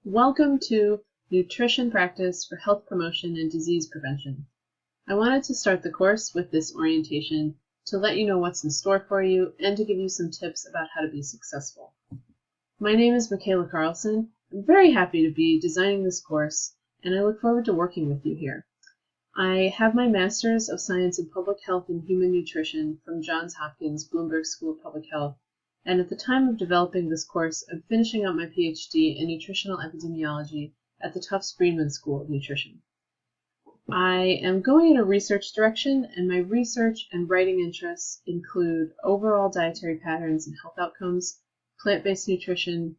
Welcome to Nutrition Practice for Health Promotion and Disease Prevention. I wanted to start the course with this orientation to let you know what's in store for you and to give you some tips about how to be successful. My name is Michaela Carlson. I'm very happy to be designing this course, and I look forward to working with you here. I have my Master's of Science in Public Health and Human Nutrition from Johns Hopkins Bloomberg School of Public Health, and at the time of developing this course, I'm finishing up my PhD in Nutritional Epidemiology at the Tufts Friedman School of Nutrition. I am going in a research direction, and my research and writing interests include overall dietary patterns and health outcomes, plant-based nutrition,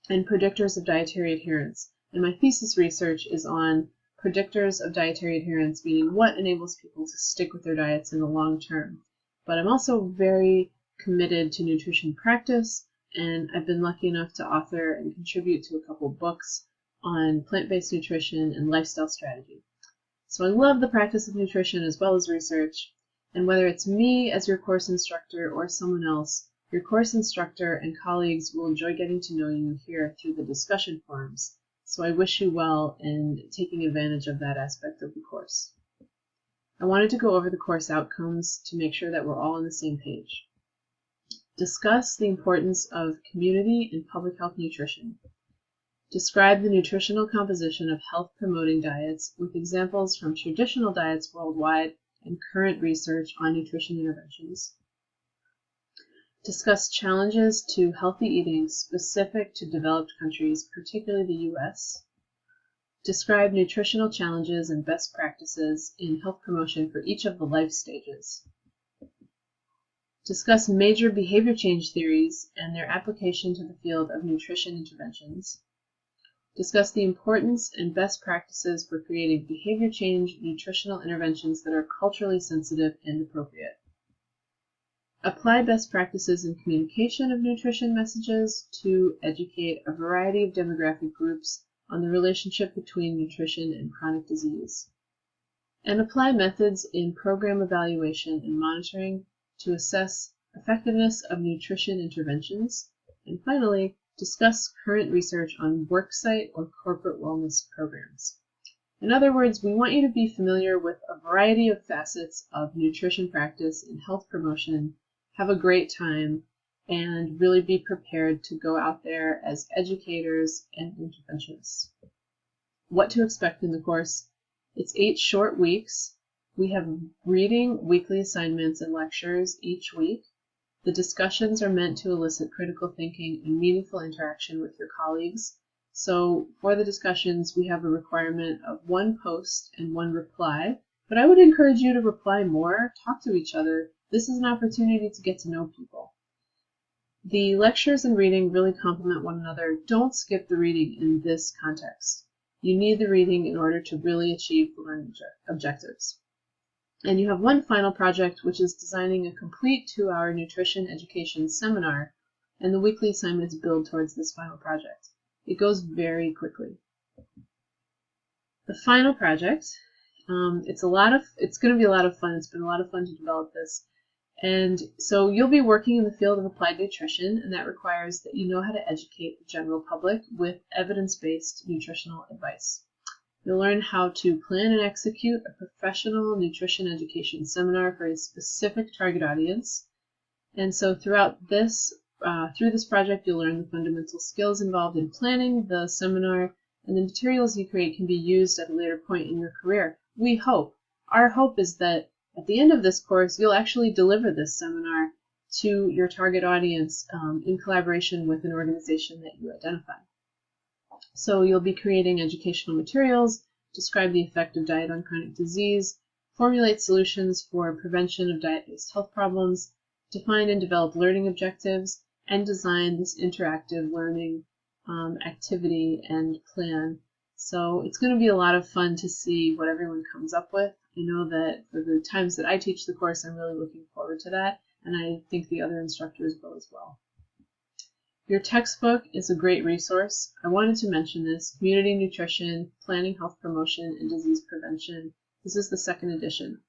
and predictors of dietary adherence. And my thesis research is on predictors of dietary adherence, meaning what enables people to stick with their diets in the long term. But I'm also very committed to nutrition practice, and I've been lucky enough to author and contribute to a couple books on plant-based nutrition and lifestyle strategy. So I love the practice of nutrition as well as research, and whether it's me as your course instructor or someone else, your course instructor and colleagues will enjoy getting to know you here through the discussion forums. So I wish you well in taking advantage of that aspect of the course. I wanted to go over the course outcomes to make sure that we're all on the same page. Discuss the importance of community and public health nutrition. Describe the nutritional composition of health-promoting diets with examples from traditional diets worldwide and current research on nutrition interventions. Discuss challenges to healthy eating specific to developed countries, particularly the US. Describe nutritional challenges and best practices in health promotion for each of the life stages. Discuss major behavior change theories and their application to the field of nutrition interventions. Discuss the importance and best practices for creating behavior change nutritional interventions that are culturally sensitive and appropriate. Apply best practices in communication of nutrition messages to educate a variety of demographic groups on the relationship between nutrition and chronic disease. And apply methods in program evaluation and monitoring to assess effectiveness of nutrition interventions. And finally, discuss current research on worksite or corporate wellness programs. In other words, we want you to be familiar with a variety of facets of nutrition practice and health promotion, have a great time, and really be prepared to go out there as educators and interventionists. What to expect in the course? It's 8 short weeks. We have reading, weekly assignments, and lectures each week. The discussions are meant to elicit critical thinking and meaningful interaction with your colleagues. So for the discussions, we have a requirement of 1 post and 1 reply, but I would encourage you to reply more, talk to each other. This is an opportunity to get to know people. The lectures and reading really complement one another. Don't skip the reading in this context. You need the reading in order to really achieve the learning objectives. And you have 1 final project, which is designing a complete 2-hour nutrition education seminar, and the weekly assignments build towards this final project. It goes very quickly. The final project, it's going to be a lot of fun. It's been a lot of fun to develop this. And so you'll be working in the field of applied nutrition, and that requires that you know how to educate the general public with evidence-based nutritional advice. You'll learn how to plan and execute a professional nutrition education seminar for a specific target audience. And so through this project, you'll learn the fundamental skills involved in planning the seminar, and the materials you create can be used at a later point in your career. We hope. Our hope is that at the end of this course, you'll actually deliver this seminar to your target audience in collaboration with an organization that you identify. So you'll be creating educational materials, describe the effect of diet on chronic disease, formulate solutions for prevention of diet-based health problems, define and develop learning objectives, and design this interactive learning activity and plan. So it's going to be a lot of fun to see what everyone comes up with. I know that for the times that I teach the course, I'm really looking forward to that, and I think the other instructors will as well. Your textbook is a great resource. I wanted to mention this, Community Nutrition, Planning Health Promotion and Disease Prevention. This is the 2nd edition.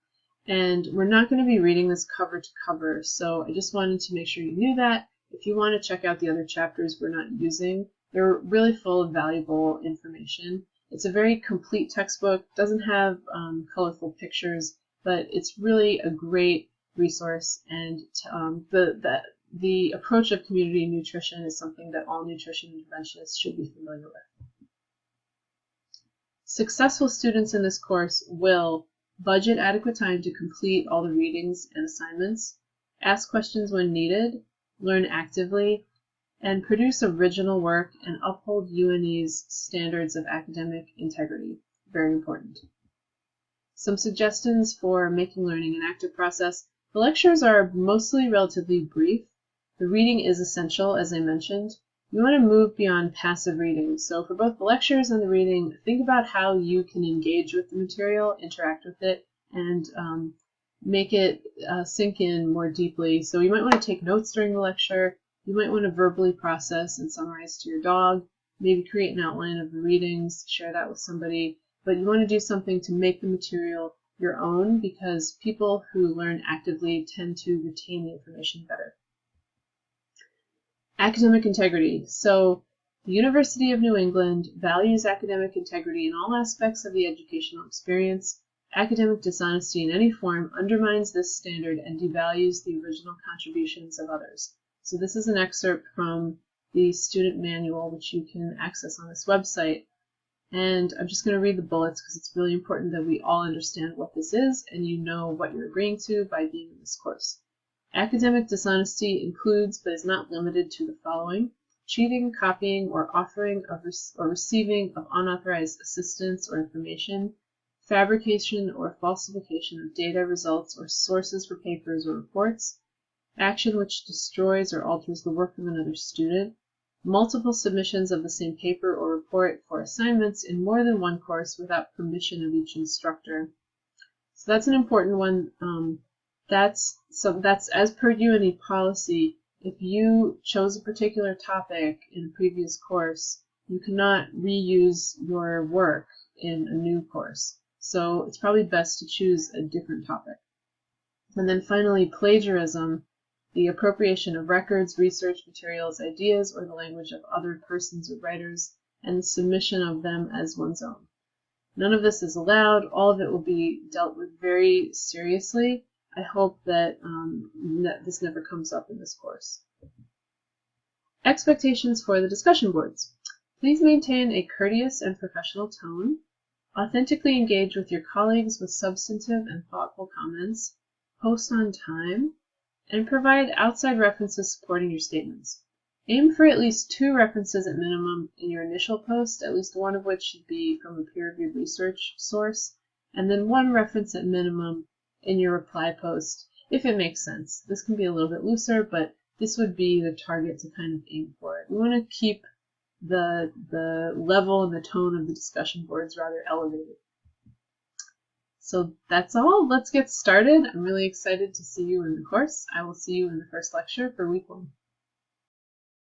And we're not going to be reading this cover to cover, so I just wanted to make sure you knew that. If you want to check out the other chapters we're not using, They're really full of valuable information. It's a very complete textbook, doesn't have colorful pictures, but it's really a great resource, and the approach of community nutrition is something that all nutrition interventionists should be familiar with. Successful students in this course will budget adequate time to complete all the readings and assignments, ask questions when needed, learn actively, and produce original work and uphold UNE's standards of academic integrity. Very important. Some suggestions for making learning an active process. The lectures are mostly relatively brief. The reading is essential, as I mentioned. You want to move beyond passive reading. So for both the lectures and the reading, think about how you can engage with the material, interact with it, and make it sink in more deeply. So you might want to take notes during the lecture. You might want to verbally process and summarize to your dog, maybe create an outline of the readings, share that with somebody, but you want to do something to make the material your own, because people who learn actively tend to retain the information better. Academic integrity. So the University of New England values academic integrity in all aspects of the educational experience. Academic dishonesty in any form undermines this standard and devalues the original contributions of others. So this is an excerpt from the student manual, which you can access on this website. And I'm just going to read the bullets because it's really important that we all understand what this is and you know what you're agreeing to by being in this course. Academic dishonesty includes, but is not limited to, the following: cheating, copying, or offering of or receiving of unauthorized assistance or information, fabrication or falsification of data, results, or sources for papers or reports, action which destroys or alters the work of another student, multiple submissions of the same paper or report for assignments in more than one course without permission of each instructor. So that's an important one. That's as per UNE policy. If you chose a particular topic in a previous course, you cannot reuse your work in a new course. So it's probably best to choose a different topic. And then finally, plagiarism, the appropriation of records, research materials, ideas, or the language of other persons or writers, and the submission of them as one's own. None of this is allowed. All of it will be dealt with very seriously. I hope that this never comes up in this course. Expectations for the discussion boards. Please maintain a courteous and professional tone. Authentically engage with your colleagues with substantive and thoughtful comments. Post on time. And provide outside references supporting your statements. Aim for at least 2 references at minimum in your initial post, at least one of which should be from a peer-reviewed research source, and then 1 reference at minimum in your reply post, if it makes sense. This can be a little bit looser, but this would be the target to kind of aim for. We want to keep the level and the tone of the discussion boards rather elevated. So that's all. Let's get started. I'm really excited to see you in the course. I will see you in the first lecture for week 1.